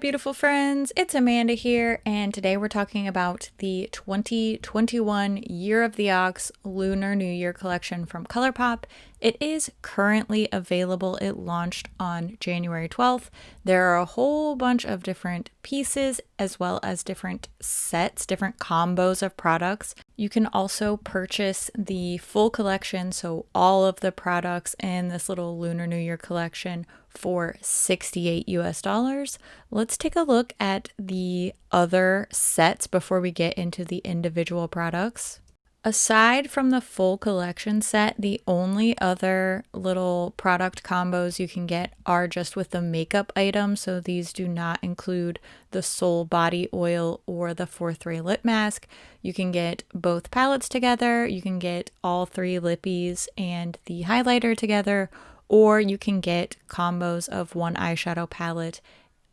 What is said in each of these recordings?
beautiful friends, it's Amanda here, and today we're talking about the 2021 Year of the Ox Lunar New Year collection from ColourPop. It is currently available. It launched on January 12th. There are a whole bunch of different pieces as well as different sets, different combos of products. You can also purchase the full collection, so all of the products in this little Lunar New Year collection for $68 US. Let's take a look at the other sets before we get into the individual products. Aside from the full collection set, the only other little product combos you can get are just with the makeup items. So these do not include the Soul Body Oil or the 4-3 lip mask. You can get both palettes together. You can get all three lippies and the highlighter together, or you can get combos of one eyeshadow palette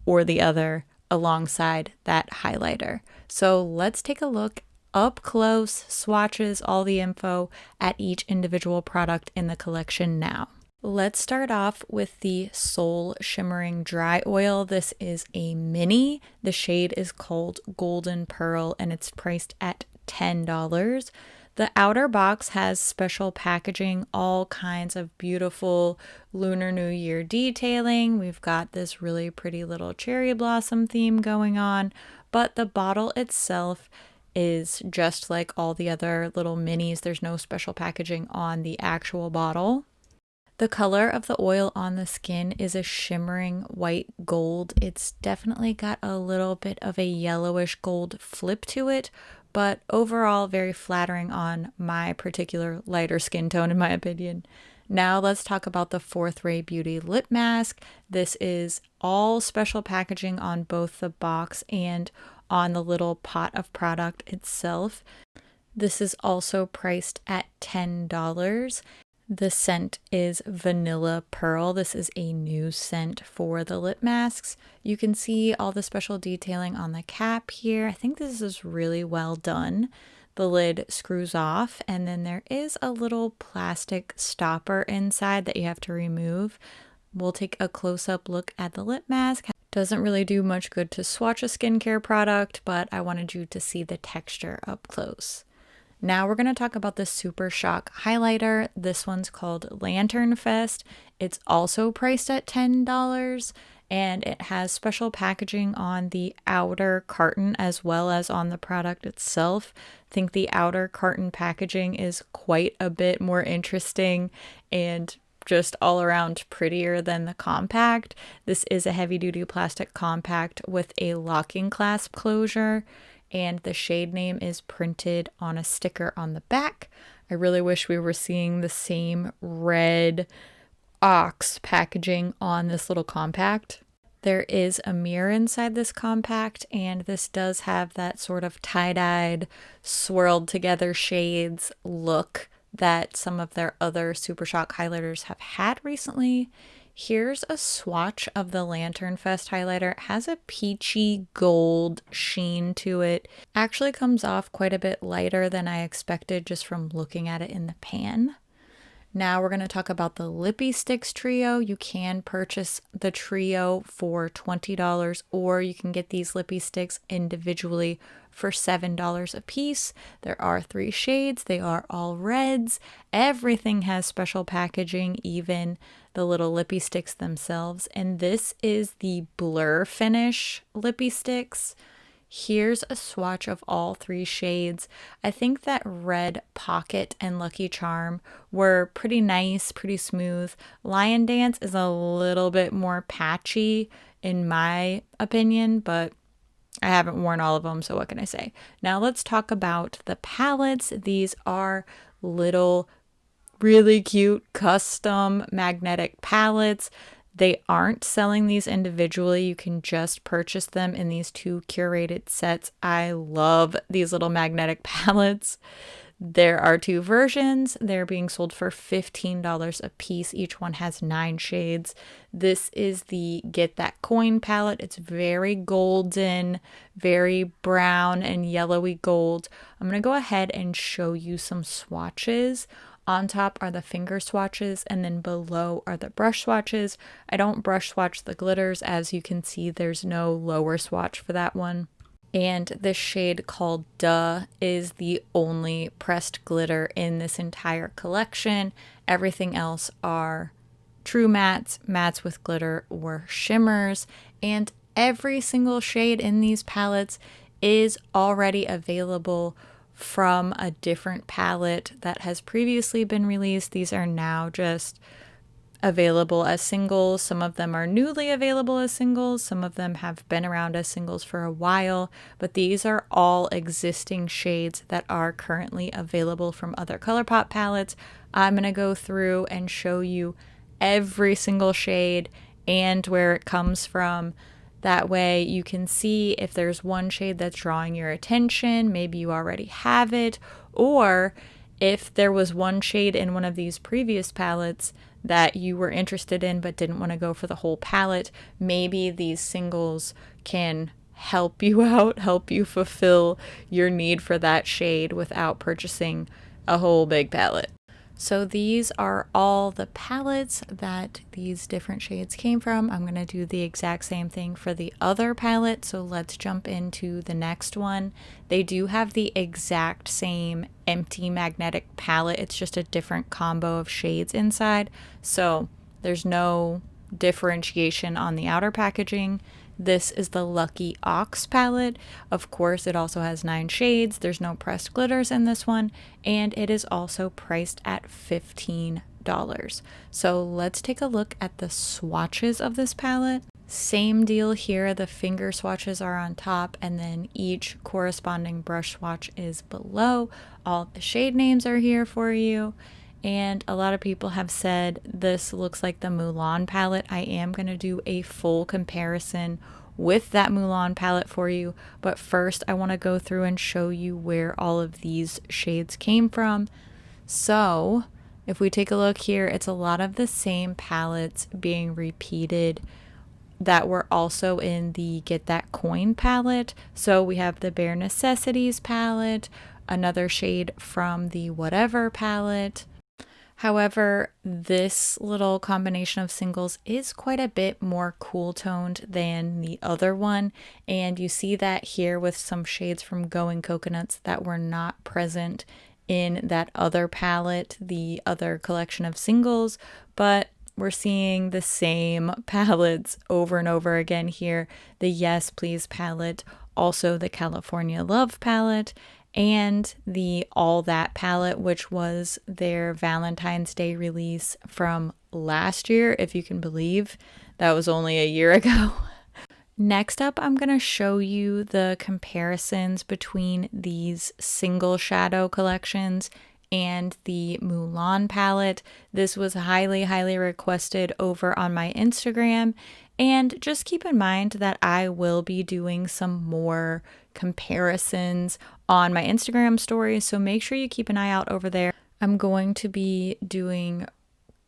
or the other alongside that highlighter. So let's take a look up close, swatches, all the info at each individual product in the collection now. Let's start off with the Soul Shimmering Dry Oil. This is a mini. The shade is called Golden Pearl and it's priced at $10. The outer box has special packaging, all kinds of beautiful Lunar New Year detailing. We've got this really pretty little cherry blossom theme going on, but the bottle itself is just like all the other little minis. There's no special packaging on the actual bottle. The color of the oil on the skin is a shimmering white gold. It's definitely got a little bit of a yellowish gold flip to it, but overall very flattering on my particular lighter skin tone in my opinion. Now let's talk about the 4-3 Beauty Lip Mask. This is all special packaging on both the box and on the little pot of product itself. This is also priced at $10. The scent is Vanilla Pearl. This is a new scent for the lip masks. You can see all the special detailing on the cap here. I think this is really well done. The lid screws off and then there is a little plastic stopper inside that you have to remove. We'll take a close-up look at the lip mask. Doesn't really do much good to swatch a skincare product, but I wanted you to see the texture up close. Now we're going to talk about the Super Shock highlighter. This one's called Lantern Fest. It's also priced at $10 and it has special packaging on the outer carton as well as on the product itself. I think the outer carton packaging is quite a bit more interesting and just all around prettier than the compact. This is a heavy duty plastic compact with a locking clasp closure and the shade name is printed on a sticker on the back. I really wish we were seeing the same red ox packaging on this little compact. There is a mirror inside this compact and this does have that sort of tie-dyed, swirled together shades look that some of their other Super Shock highlighters have had recently. Here's a swatch of the Lantern Fest highlighter. It has a peachy gold sheen to it. Actually comes off quite a bit lighter than I expected just from looking at it in the pan. Now we're going to talk about the Lippy Sticks trio. You can purchase the trio for $20 or you can get these Lippy Sticks individually for $7 a piece. There are 3 shades. They are all reds. Everything has special packaging, even the little lippy sticks themselves. And this is the Blur Finish Lippy Sticks. Here's a swatch of all 3 shades. I think that Red Pocket and Lucky Charm were pretty nice, pretty smooth. Lion Dance is a little bit more patchy in my opinion, but I haven't worn all of them, so what can I say? Now let's talk about the palettes. These are little, really cute custom magnetic palettes. They aren't selling these individually. You can just purchase them in these 2 curated sets. I love these little magnetic palettes. There are 2 versions. They're being sold for $15 a piece. Each one has 9 shades. This is the Get That Coin palette. It's very golden, very brown and yellowy gold. I'm going to go ahead and show you some swatches On top are the finger swatches, and then below are the brush swatches. I don't brush swatch the glitters. As you can see, there's no lower swatch for that one. And this shade called Duh is the only pressed glitter in this entire collection. Everything else are true mattes, mattes with glitter, or shimmers. And every single shade in these palettes is already available from a different palette that has previously been released. These are now just available as singles. Some of them are newly available as singles. Some of them have been around as singles for a while, but these are all existing shades that are currently available from other ColourPop palettes. I'm going to go through and show you every single shade and where it comes from. That way you can see if there's one shade that's drawing your attention, maybe you already have it, or if there was one shade in one of these previous palettes that you were interested in but didn't want to go for the whole palette, maybe these singles can help you out, help you fulfill your need for that shade without purchasing a whole big palette. So these are all the palettes that these different shades came from. I'm going to do the exact same thing for the other palette, so let's jump into the next one. They do have the exact same empty magnetic palette, it's just a different combo of shades inside, so there's no differentiation on the outer packaging. This is the Lucky Ox palette. Of course, it also has 9 shades. There's no pressed glitters in this one, and it is also priced at $15. So let's take a look at the swatches of this palette. Same deal here, the finger swatches are on top, and then each corresponding brush swatch is below. All the shade names are here for you. And a lot of people have said this looks like the Mulan palette. I am going to do a full comparison with that Mulan palette for you, but first I want to go through and show you where all of these shades came from. So if we take a look here, it's a lot of the same palettes being repeated that were also in the Get That Coin palette. So we have the Bare Necessities palette, another shade from the Whatever palette. However, this little combination of singles is quite a bit more cool toned than the other one, and you see that here with some shades from Going Coconuts that were not present in that other palette, the other collection of singles, but we're seeing the same palettes over and over again here. The Yes Please palette, also the California Love palette, and the All That palette, which was their Valentine's Day release from last year, if you can believe. That was only a year ago. Next up, I'm going to show you the comparisons between these single shadow collections and the Mulan palette. This was highly, highly requested over on my Instagram. And just keep in mind that I will be doing some more comparisons on my Instagram stories, so make sure you keep an eye out over there. I'm going to be doing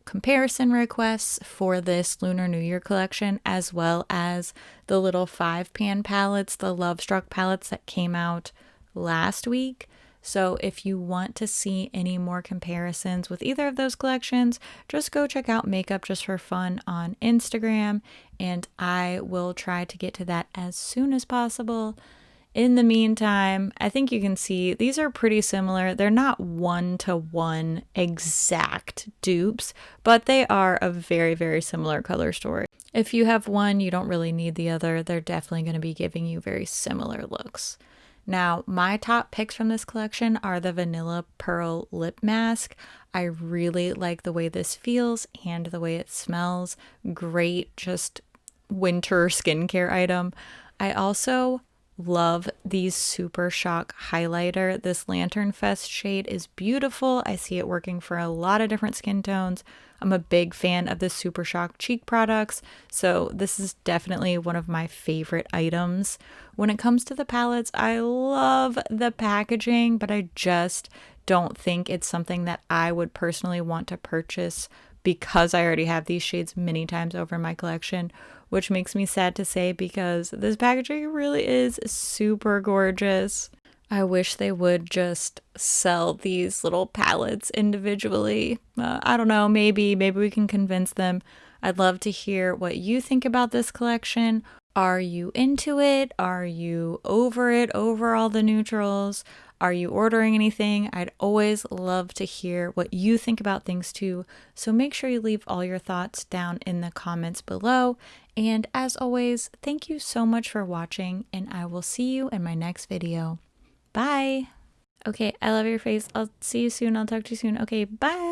comparison requests for this Lunar New Year collection, as well as the little 5-pan palettes, the Love Struck palettes that came out last week. So if you want to see any more comparisons with either of those collections, just go check out Makeup.Just.For.Fun on Instagram, and I will try to get to that as soon as possible. In the meantime, I think you can see these are pretty similar. They're not one-to-one exact dupes, but they are a very, very similar color story. If you have one, you don't really need the other. They're definitely going to be giving you very similar looks. Now, my top picks from this collection are the Vanilla Pearl Lip Mask. I really like the way this feels and the way it smells. Great, just winter skincare item. I also love these Super Shock highlighter. This Lantern Fest shade is beautiful. I see it working for a lot of different skin tones. I'm a big fan of the Super Shock cheek products, so this is definitely one of my favorite items. When it comes to the palettes, I love the packaging, but I just don't think it's something that I would personally want to purchase because I already have these shades many times over in my collection, which makes me sad to say because this packaging really is super gorgeous. I wish they would just sell these little palettes individually. I don't know, maybe we can convince them. I'd love to hear what you think about this collection. Are you into it? Are you over it, over all the neutrals? Are you ordering anything? I'd always love to hear what you think about things too. So make sure you leave all your thoughts down in the comments below. And as always, thank you so much for watching, and I will see you in my next video. Bye. Okay, I love your face. I'll see you soon. I'll talk to you soon. Okay, bye.